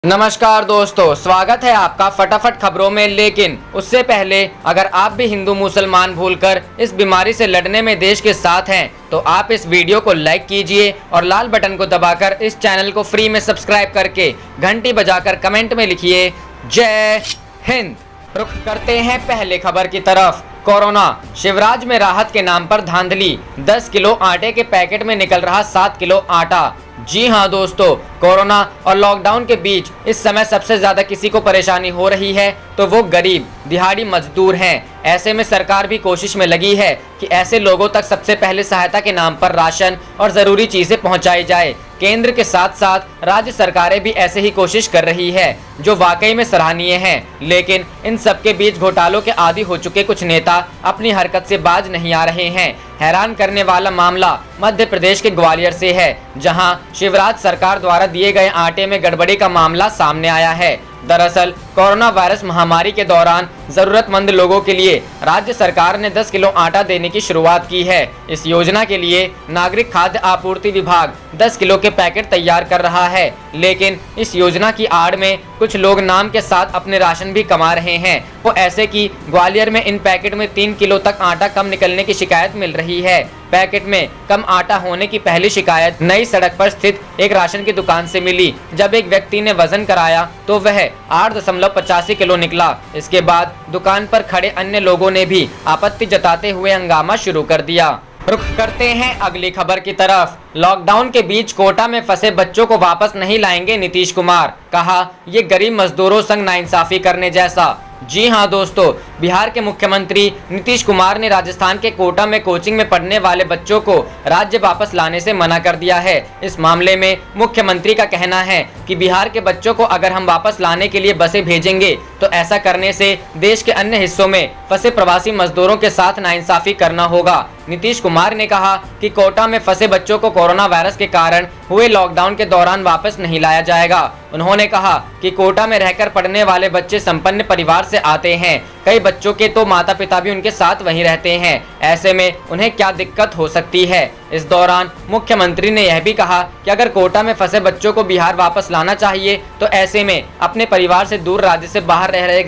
नमस्कार दोस्तों, स्वागत है आपका फटाफट खबरों में। लेकिन उससे पहले अगर आप भी हिंदू मुसलमान भूलकर इस बीमारी से लड़ने में देश के साथ हैं तो आप इस वीडियो को लाइक कीजिए और लाल बटन को दबाकर इस चैनल को फ्री में सब्सक्राइब करके घंटी बजाकर कमेंट में लिखिए जय हिंद। रुख करते हैं पहले खबर की तरफ। कोरोना शिवराज में राहत के नाम पर धांधली, 10 किलो आटे के पैकेट में निकल रहा 7 किलो आटा। जी हां दोस्तों, कोरोना और लॉकडाउन के बीच इस समय सबसे ज्यादा किसी को परेशानी हो रही है तो वो गरीब दिहाड़ी मजदूर हैं। ऐसे में सरकार भी कोशिश में लगी है कि ऐसे लोगों तक सबसे पहले सहायता के नाम पर राशन और जरूरी चीजें पहुंचाई जाए। केंद्र के साथ साथ राज्य सरकारें भी ऐसे ही कोशिश कर रही है, जो वाकई में सराहनीय है। लेकिन इन सबके बीच घोटालों के आदी हो चुके कुछ नेता अपनी हरकत से बाज नहीं आ रहे हैं। हैरान करने वाला मामला मध्य प्रदेश के ग्वालियर से है, जहां शिवराज सरकार द्वारा दिए गए आटे में गड़बड़ी का मामला सामने आया है। दरअसल कोरोना वायरस महामारी के दौरान जरूरतमंद लोगों के लिए राज्य सरकार ने 10 किलो आटा देने की शुरुआत की है। इस योजना के लिए नागरिक खाद्य आपूर्ति विभाग 10 किलो के पैकेट तैयार कर रहा है। लेकिन इस योजना की आड़ में कुछ लोग नाम के साथ अपने राशन भी कमा रहे हैं। वो ऐसे कि ग्वालियर में इन पैकेट में 3 किलो तक आटा कम निकलने की शिकायत मिल रही है। पैकेट में कम आटा होने की पहली शिकायत नई सड़क पर स्थित एक राशन की दुकान से मिली। जब एक व्यक्ति ने वजन कराया तो वह 8.85 किलो निकला। इसके बाद दुकान पर खड़े अन्य लोगों ने भी आपत्ति जताते हुए हंगामा शुरू कर दिया। रुख करते हैं अगली खबर की तरफ। लॉकडाउन के बीच कोटा में फंसे बच्चों को वापस नहीं लाएंगे नीतीश कुमार, कहा ये गरीब मजदूरों संग नाइंसाफी करने जैसा। जी हां दोस्तों, बिहार के मुख्यमंत्री नीतीश कुमार ने राजस्थान के कोटा में कोचिंग में पढ़ने वाले बच्चों को राज्य वापस लाने से मना कर दिया है। इस मामले में मुख्यमंत्री का कहना है कि बिहार के बच्चों को अगर हम वापस लाने के लिए बसें भेजेंगे तो ऐसा करने से देश के अन्य हिस्सों में फंसे प्रवासी मजदूरों के साथ नाइंसाफी करना होगा। नीतीश कुमार ने कहा कि कोटा में फंसे बच्चों को कोरोना वायरस के कारण हुए लॉकडाउन के दौरान वापस नहीं लाया जाएगा। उन्होंने कहा कि कोटा में रहकर पढ़ने वाले बच्चे संपन्न परिवार से आते हैं। कई बच्चों के तो माता पिता भी उनके साथ वहीं रहते हैं। ऐसे में उन्हें क्या दिक्कत हो सकती है। इस दौरान मुख्यमंत्री ने यह भी कहा कि अगर कोटा में फंसे बच्चों को बिहार वापस लाना चाहिए तो ऐसे में अपने परिवार से दूर राज्य से बाहर रह रहे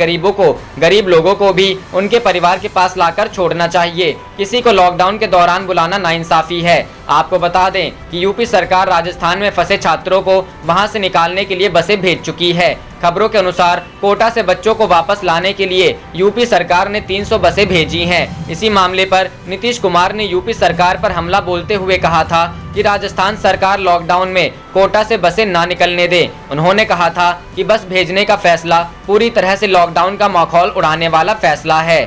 गरीब लोगों को भी उनके परिवार के पास लाकर छोड़ना चाहिए। किसी को लॉकडाउन के दौरान बुलाना नाइंसाफी है। आपको बता दें कि यूपी सरकार राजस्थान में फंसे छात्रों को वहां से निकालने के लिए बसें भेज चुकी है। खबरों के अनुसार कोटा से बच्चों को वापस लाने के लिए यूपी सरकार ने 300 बसें भेजी हैं। इसी मामले पर नीतीश कुमार ने यूपी सरकार पर हमला बोलते हुए कहा था कि राजस्थान सरकार लॉकडाउन में कोटा से बसें ना निकलने दे। उन्होंने कहा था कि बस भेजने का फैसला पूरी तरह से लॉकडाउन का माहौल उड़ाने वाला फैसला है।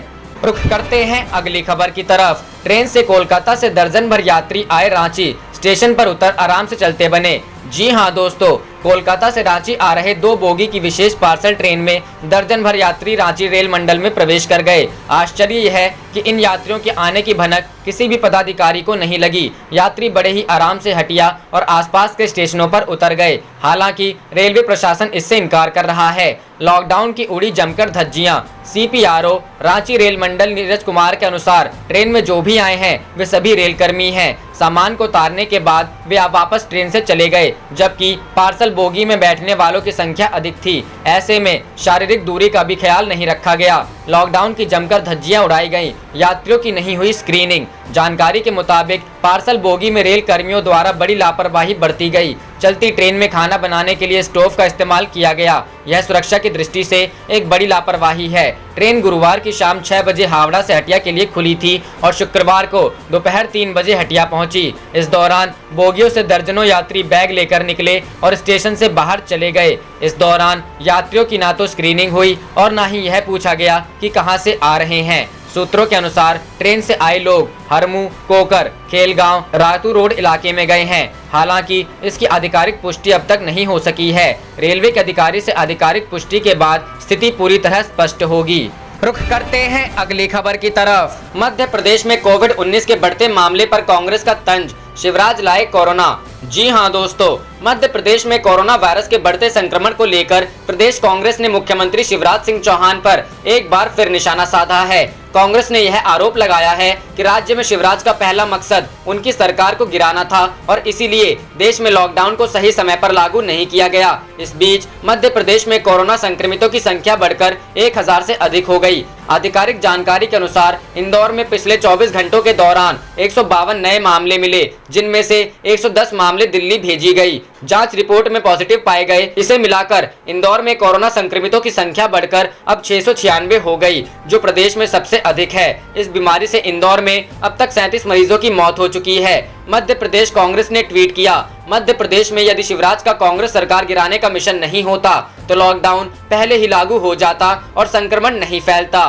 रुख करते हैं अगली खबर की तरफ। ट्रेन से कोलकाता से दर्जन भर यात्री आए रांची, स्टेशन पर उतर आराम से चलते बने। जी हां दोस्तों, कोलकाता से रांची आ रहे 2 बोगी की विशेष पार्सल ट्रेन में दर्जन भर यात्री रांची रेल मंडल में प्रवेश कर गए। आश्चर्य यह है कि इन यात्रियों के आने की भनक किसी भी पदाधिकारी को नहीं लगी। यात्री बड़े ही आराम से हटिया और आसपास के स्टेशनों पर उतर गए। हालांकि रेलवे प्रशासन इससे इनकार कर रहा है। लॉकडाउन की उड़ी जमकर धज्जियां। CPRO रांची रेल मंडल नीरज कुमार के अनुसार ट्रेन में जो भी आए हैं वे सभी रेलकर्मी हैं। सामान को उतारने के बाद वे वापस ट्रेन से चले गए, जबकि पार्सल बोगी में बैठने वालों की संख्या अधिक थी। ऐसे में शारीरिक दूरी का भी ख्याल नहीं रखा गया। लॉकडाउन की जमकर धज्जियां उड़ाई गईं। यात्रियों की नहीं हुई स्क्रीनिंग। जानकारी के मुताबिक पार्सल बोगी में रेल कर्मियों द्वारा बड़ी लापरवाही बरती गई। चलती ट्रेन में खाना बनाने के लिए स्टोव का इस्तेमाल किया गया। यह सुरक्षा की दृष्टि से एक बड़ी लापरवाही है। ट्रेन गुरुवार की शाम 6 बजे हावड़ा से हटिया के लिए खुली थी और शुक्रवार को दोपहर 3 बजे हटिया पहुंची। इस दौरान बोगियों से दर्जनों यात्री बैग लेकर निकले और स्टेशन से बाहर चले गए। इस दौरान यात्रियों की ना तो स्क्रीनिंग हुई और ना ही यह पूछा गया कि कहां से आ रहे हैं। सूत्रों के अनुसार ट्रेन से आए लोग हरमू, कोकर, खेलगांव, रातू रोड इलाके में गए हैं। हालांकि इसकी आधिकारिक पुष्टि अब तक नहीं हो सकी है। रेलवे के अधिकारी से आधिकारिक पुष्टि के बाद स्थिति पूरी तरह स्पष्ट होगी। रुख करते हैं अगली खबर की तरफ। मध्य प्रदेश में कोविड-19 के बढ़ते मामले पर कांग्रेस का तंज, शिवराज लाए कोरोना। जी हां दोस्तों, मध्य प्रदेश में कोरोना वायरस के बढ़ते संक्रमण को लेकर प्रदेश कांग्रेस ने मुख्यमंत्री शिवराज सिंह चौहान पर एक बार फिर निशाना साधा है। कांग्रेस ने यह आरोप लगाया है कि राज्य में शिवराज का पहला मकसद उनकी सरकार को गिराना था और इसीलिए देश में लॉकडाउन को सही समय पर लागू नहीं किया गया। इस बीच मध्य प्रदेश में कोरोना संक्रमितों की संख्या बढ़कर 1000 से अधिक हो गई। आधिकारिक जानकारी के अनुसार इंदौर में पिछले 24 घंटों के दौरान 152 नए मामले मिले, जिनमें से 110 मामले दिल्ली भेजी गई। जांच रिपोर्ट में पॉजिटिव पाए गए। इसे मिलाकर इंदौर में कोरोना संक्रमितों की संख्या बढ़कर अब 696 हो गई, जो प्रदेश में सबसे अधिक है। इस बीमारी से इंदौर में अब तक 37 मरीजों की मौत हो चुकी है। मध्य प्रदेश कांग्रेस ने ट्वीट किया, मध्य प्रदेश में यदि शिवराज का कांग्रेस सरकार गिराने का मिशन नहीं होता तो लॉकडाउन पहले ही लागू हो जाता और संक्रमण नहीं फैलता।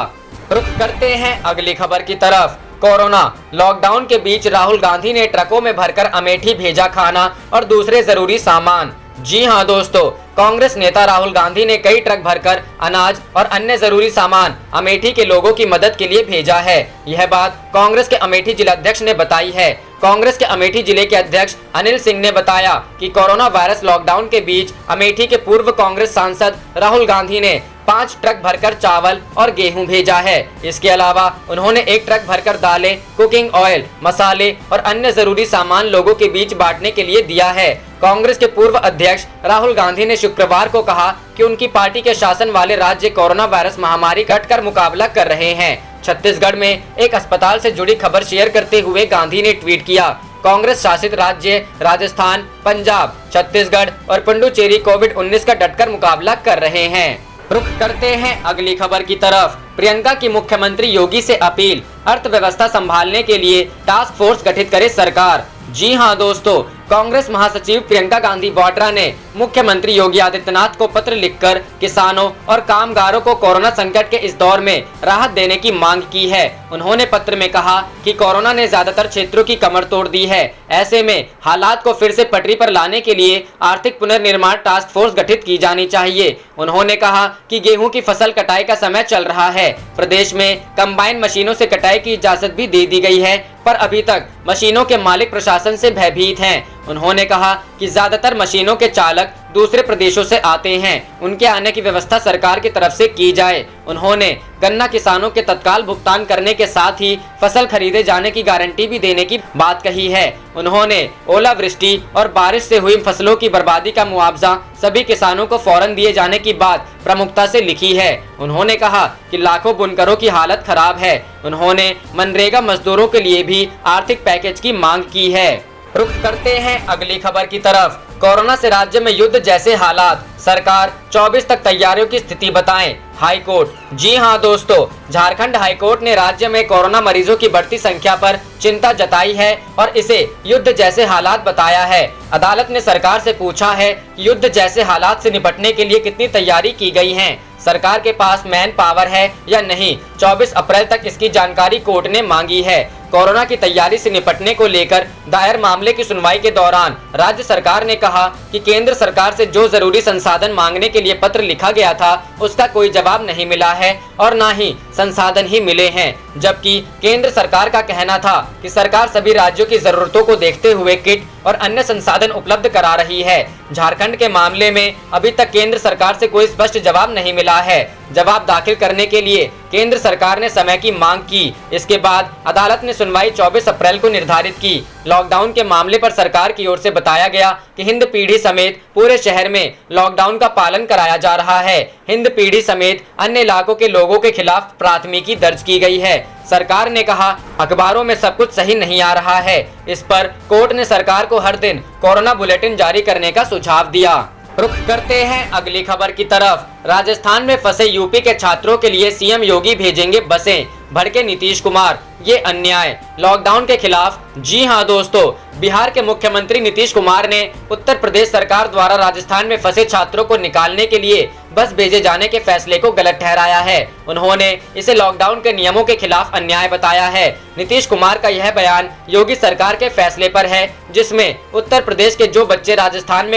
रुख करते हैं अगली खबर की तरफ। कोरोना लॉकडाउन के बीच राहुल गांधी ने ट्रकों में भरकर अमेठी भेजा खाना और दूसरे जरूरी सामान। जी हां दोस्तों, कांग्रेस नेता राहुल गांधी ने कई ट्रक भरकर अनाज और अन्य जरूरी सामान अमेठी के लोगों की मदद के लिए भेजा है। यह बात कांग्रेस के अमेठी जिलाध्यक्ष ने बताई है। कांग्रेस के अमेठी जिले के अध्यक्ष अनिल सिंह ने बताया कि कोरोना वायरस लॉकडाउन के बीच अमेठी के पूर्व कांग्रेस सांसद राहुल गांधी ने 5 ट्रक भरकर चावल और गेहूं भेजा है। इसके अलावा उन्होंने 1 ट्रक भरकर दालें, कुकिंग ऑयल, मसाले और अन्य जरूरी सामान लोगों के बीच बांटने के लिए दिया है। कांग्रेस के पूर्व अध्यक्ष राहुल गांधी ने शुक्रवार को कहा कि उनकी पार्टी के शासन वाले राज्य कोरोना वायरस महामारी डटकर मुकाबला कर रहे हैं। छत्तीसगढ़ में एक अस्पताल से जुड़ी खबर शेयर करते हुए गांधी ने ट्वीट किया, कांग्रेस शासित राज्य राजस्थान, पंजाब, छत्तीसगढ़ और पुडुचेरी कोविड-19 का डटकर मुकाबला कर रहे हैं। रुख करते हैं अगली खबर की तरफ। प्रियंका की मुख्यमंत्री योगी से अपील, अर्थव्यवस्था संभालने के लिए टास्क फोर्स गठित करे सरकार। जी हां दोस्तों, कांग्रेस महासचिव प्रियंका गांधी वाड्रा ने मुख्यमंत्री योगी आदित्यनाथ को पत्र लिखकर किसानों और कामगारों को कोरोना संकट के इस दौर में राहत देने की मांग की है। उन्होंने पत्र में कहा कि कोरोना ने ज्यादातर क्षेत्रों की कमर तोड़ दी है। ऐसे में हालात को फिर से पटरी पर लाने के लिए आर्थिक पुनर्निर्माण टास्क फोर्स गठित की जानी चाहिए। उन्होंने कहा कि गेहूं की फसल कटाई का समय चल रहा है। प्रदेश में कंबाइन मशीनों से कटाई की इजाजत भी दे दी गई है, पर अभी तक मशीनों के मालिक प्रशासन से भयभीत हैं। उन्होंने कहा कि ज्यादातर मशीनों के चालक दूसरे प्रदेशों से आते हैं, उनके आने की व्यवस्था सरकार की तरफ से की जाए। उन्होंने गन्ना किसानों के तत्काल भुगतान करने के साथ ही फसल खरीदे जाने की गारंटी भी देने की बात कही है। उन्होंने ओलावृष्टि और बारिश से हुई फसलों की बर्बादी का मुआवजा सभी किसानों को फौरन दिए जाने की बात प्रमुखता से लिखी है। उन्होंने कहा कि लाखों बुनकरों की हालत खराब है। उन्होंने मनरेगा मजदूरों के लिए भी आर्थिक पैकेज की मांग की है। रुख करते हैं अगली खबर की तरफ। कोरोना से राज्य में युद्ध जैसे हालात, सरकार 24 तक तैयारियों की स्थिति बताएं, हाई कोर्ट। जी हां दोस्तों, झारखंड हाई कोर्ट ने राज्य में कोरोना मरीजों की बढ़ती संख्या पर चिंता जताई है और इसे युद्ध जैसे हालात बताया है। अदालत ने सरकार से पूछा है कि युद्ध जैसे हालात से निपटने के लिए कितनी तैयारी की गई है, सरकार के पास मैन पावर है या नहीं। 24 अप्रैल तक इसकी जानकारी कोर्ट ने मांगी है। कोरोना की तैयारी से निपटने को लेकर दायर मामले की सुनवाई के दौरान राज्य सरकार ने कहा कि केंद्र सरकार से जो जरूरी संसाधन मांगने के लिए पत्र लिखा गया था उसका कोई जवाब नहीं मिला है और न ही संसाधन ही मिले हैं। जबकि केंद्र सरकार का कहना था कि सरकार सभी राज्यों की जरूरतों को देखते हुए किट और अन्य संसाधन उपलब्ध करा रही है। झारखंड के मामले में अभी तक केंद्र सरकार से कोई स्पष्ट जवाब नहीं मिला है। जवाब दाखिल करने के लिए केंद्र सरकार ने समय की मांग की। इसके बाद अदालत ने सुनवाई 24 अप्रैल को निर्धारित की। लॉकडाउन के मामले पर सरकार की ओर से बताया गया कि हिंद पीढ़ी समेत पूरे शहर में लॉकडाउन का पालन कराया जा रहा है। हिंद पीढ़ी समेत अन्य इलाकों के लोगों के खिलाफ प्राथमिकी दर्ज की गई है। सरकार ने कहा अखबारों में सब कुछ सही नहीं आ रहा है। इस पर कोर्ट ने सरकार को हर दिन कोरोना बुलेटिन जारी करने का सुझाव दिया। रुख करते हैं अगली खबर की तरफ। राजस्थान में फंसे यूपी के छात्रों के लिए सीएम योगी भेजेंगे बसें, भड़के नीतीश कुमार, ये अन्याय। लॉकडाउन के खिलाफ। जी हां दोस्तों, बिहार के मुख्यमंत्री नीतीश कुमार ने उत्तर प्रदेश सरकार द्वारा राजस्थान में फंसे छात्रों को निकालने के लिए बस भेजे जाने के फैसले को गलत ठहराया है। उन्होंने इसे लॉकडाउन के नियमों के खिलाफ अन्याय बताया है। नीतीश कुमार का यह बयान योगी सरकार के फैसले पर है, जिसमें उत्तर प्रदेश के जो बच्चे राजस्थान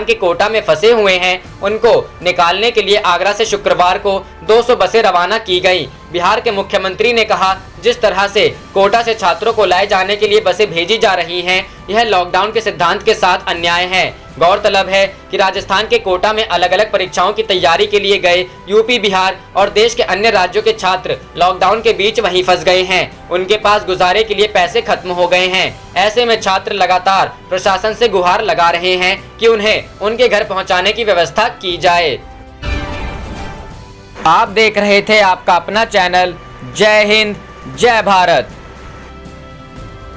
के कोटा में फंसे हुए हैं उनको निकालने के लिए आगरा से शुक्रवार को 200 बसें रवाना की गई। बिहार के मुख्यमंत्री ने कहा, जिस तरह से कोटा से छात्रों को लाए जाने के लिए बसें भेजी जा रही हैं, यह लॉकडाउन के सिद्धांत के साथ अन्याय है। गौरतलब है कि राजस्थान के कोटा में अलग अलग परीक्षाओं की तैयारी के लिए गए यूपी, बिहार और देश के अन्य राज्यों के छात्र लॉकडाउन के बीच वहीं फंस गए हैं। उनके पास गुजारे के लिए पैसे खत्म हो गए हैं। ऐसे में छात्र लगातार प्रशासन से गुहार लगा रहे हैं कि उन्हें उनके घर पहुंचाने की व्यवस्था की जाए। आप देख रहे थे आपका अपना चैनल जय हिंद जय भारत।